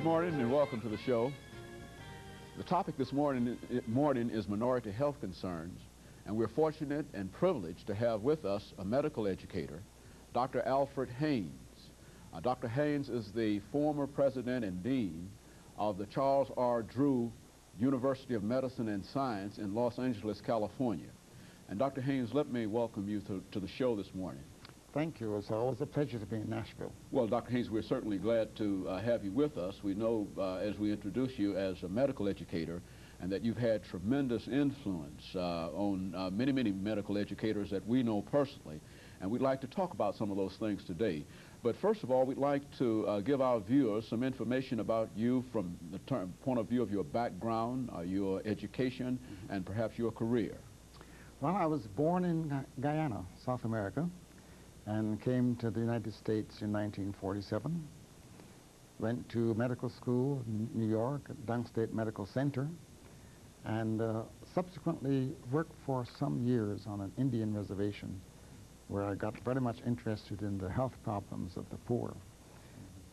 morning and welcome to the show. The topic this morning is minority health concerns, and we're fortunate and privileged to have with us a medical educator, Dr. Alfred Haynes. Dr. Haynes is the former president and dean of the Charles R. Drew University of Medicine and Science in Los Angeles, California. And Dr. Haynes, let me welcome you to the show this morning. Thank you. It's always a pleasure to be in Nashville. Well, Dr. Haynes, we're certainly glad to have you with us. We know as we introduce you as a medical educator and that you've had tremendous influence on many, many medical educators that we know personally. And we'd like to talk about some of those things today. But first of all, we'd like to give our viewers some information about you from the point of view of your background, your education, and perhaps your career. Well, I was born in Guyana, South America, and came to the United States in 1947. Went to medical school in New York at Downstate Medical Center, and subsequently worked for some years on an Indian reservation where I got very much interested in the health problems of the poor.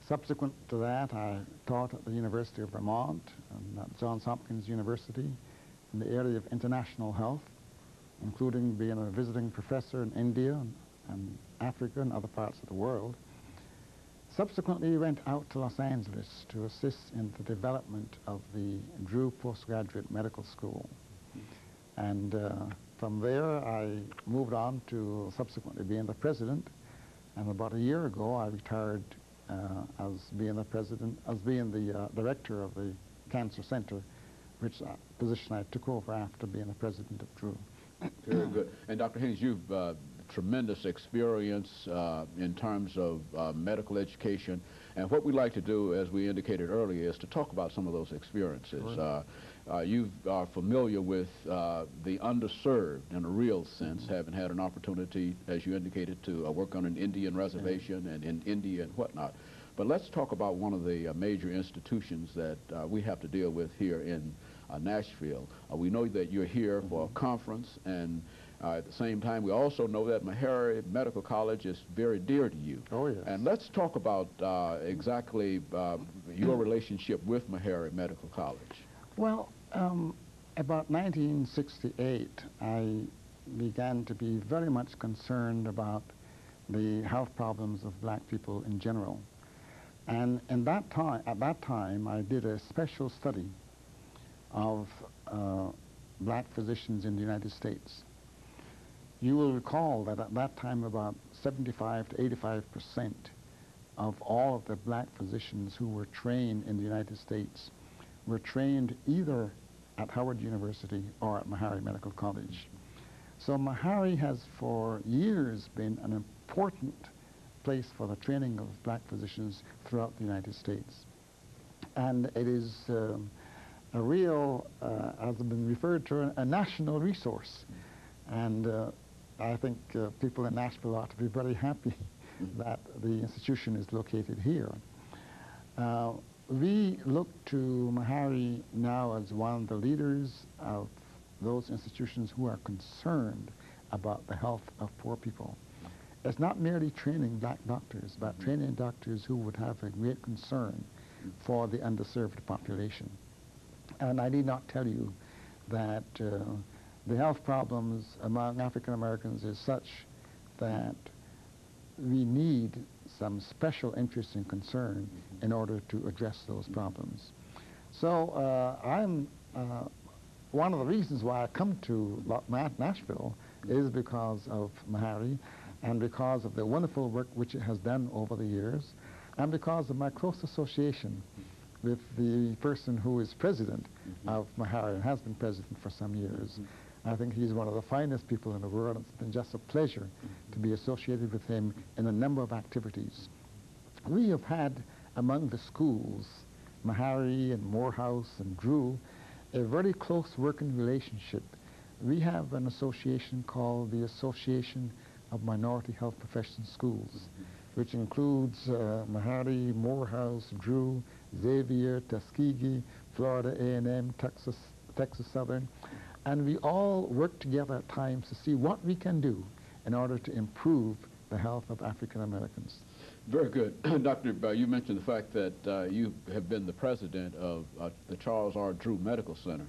Subsequent to that, I taught at the University of Vermont and at Johns Hopkins University in the area of international health, including being a visiting professor in India and Africa and other parts of the world. Subsequently went out to Los Angeles to assist in the development of the Drew Postgraduate Medical School. And from there I moved on to subsequently being the president, and about a year ago I retired as being the director of the Cancer Center, which position I took over after being the president of Drew. Very good. And Dr. Haynes, you've tremendous experience in terms of medical education, and what we'd like to do, as we indicated earlier, is to talk about some of those experiences. Sure. You are familiar with the underserved in a real sense, having had an opportunity, as you indicated, to work on an Indian reservation and in India and whatnot. But let's talk about one of the major institutions that we have to deal with here in Nashville. We know that you're here for a conference, and at the same time, we also know that Meharry Medical College is very dear to you. Oh, yes. And let's talk about exactly your relationship with Meharry Medical College. Well, about 1968, I began to be very much concerned about the health problems of black people in general. And at that time, I did a special study of black physicians in the United States. You will recall that at that time about 75 to 85% of all of the black physicians who were trained in the United States were trained either at Howard University or at Meharry Medical College. So Meharry has for years been an important place for the training of black physicians throughout the United States. And it is a real, as has been referred to, a national resource. And I think people in Nashville ought to be very happy that the institution is located here. We look to Meharry now as one of the leaders of those institutions who are concerned about the health of poor people. It's not merely training black doctors, but training doctors who would have a great concern for the underserved population. And I need not tell you that the health problems among African Americans is such that we need some special interest and concern in order to address those problems. So one of the reasons why I come to Nashville is because of Meharry, and because of the wonderful work which it has done over the years, and because of my close association with the person who is president of Meharry and has been president for some years. I think he's one of the finest people in the world. It's been just a pleasure to be associated with him in a number of activities. We have had among the schools, Meharry and Morehouse and Drew, a very close working relationship. We have an association called the Association of Minority Health Profession Schools, which includes Meharry, Morehouse, Drew, Xavier, Tuskegee, Florida A&M, Texas Southern, and we all work together at times to see what we can do in order to improve the health of African Americans. Very good. Doctor, you mentioned the fact that you have been the president of the Charles R. Drew Medical Center,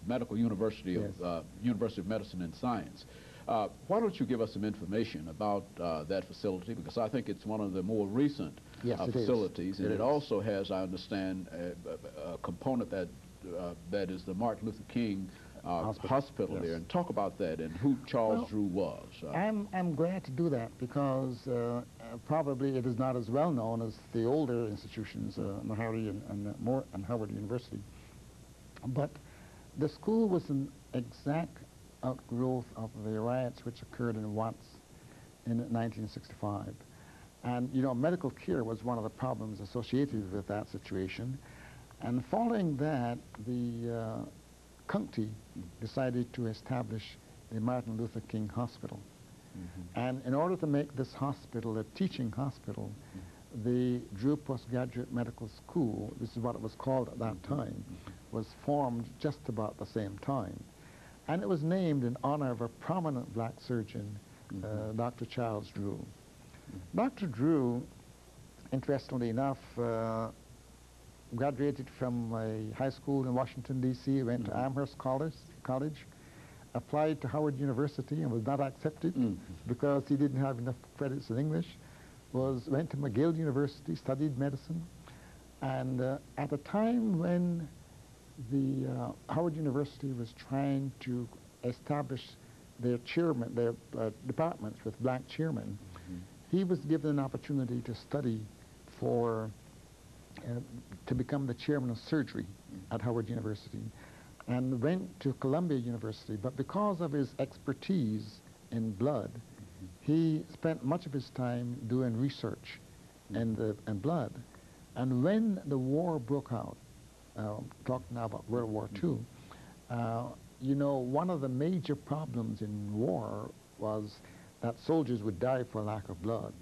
Medical University of University of Medicine and Science. Why don't you give us some information about that facility, because I think it's one of the more recent facilities, and it also has, I understand, a component that that is the Martin Luther King hospital there, and talk about that and who Charles Drew was. I'm glad to do that because probably it is not as well known as the older institutions, Meharry and Howard University. But the school was an exact outgrowth of the riots which occurred in Watts in 1965. And, you know, medical care was one of the problems associated with that situation. And following that, the county decided to establish the Martin Luther King Hospital. And in order to make this hospital a teaching hospital, the Drew Postgraduate Medical School, this is what it was called at that time, was formed just about the same time. And it was named in honor of a prominent black surgeon, Dr. Charles Drew. Dr. Drew, interestingly enough, graduated from a high school in Washington, D.C., went to Amherst College, applied to Howard University and was not accepted because he didn't have enough credits in English, went to McGill University, studied medicine, and at a time when the Howard University was trying to establish their departments with black chairmen, he was given an opportunity to study to become the chairman of surgery at Howard University, and went to Columbia University. But because of his expertise in blood, he spent much of his time doing research in blood. And when the war broke out, talking now about World War II, you know, one of the major problems in war was that soldiers would die for lack of blood.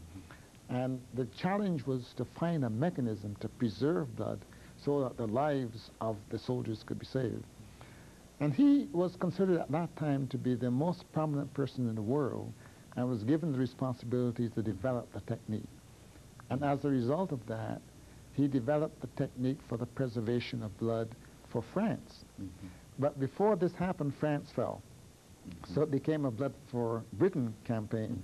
And the challenge was to find a mechanism to preserve blood so that the lives of the soldiers could be saved. And he was considered at that time to be the most prominent person in the world and was given the responsibility to develop the technique. And as a result of that, he developed the technique for the preservation of blood for France. But before this happened, France fell. So it became a Blood for Britain campaign.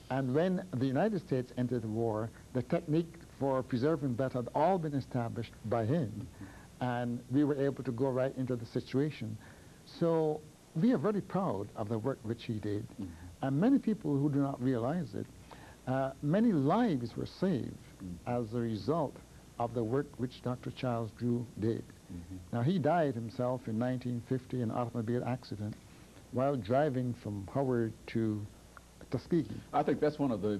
And when the United States entered the war, the technique for preserving blood had all been established by him. And we were able to go right into the situation. So we are very proud of the work which he did. And many people who do not realize it, many lives were saved as a result of the work which Dr. Charles Drew did. Now, he died himself in 1950 in an automobile accident while driving from Howard to Tuskegee. I think that's one of the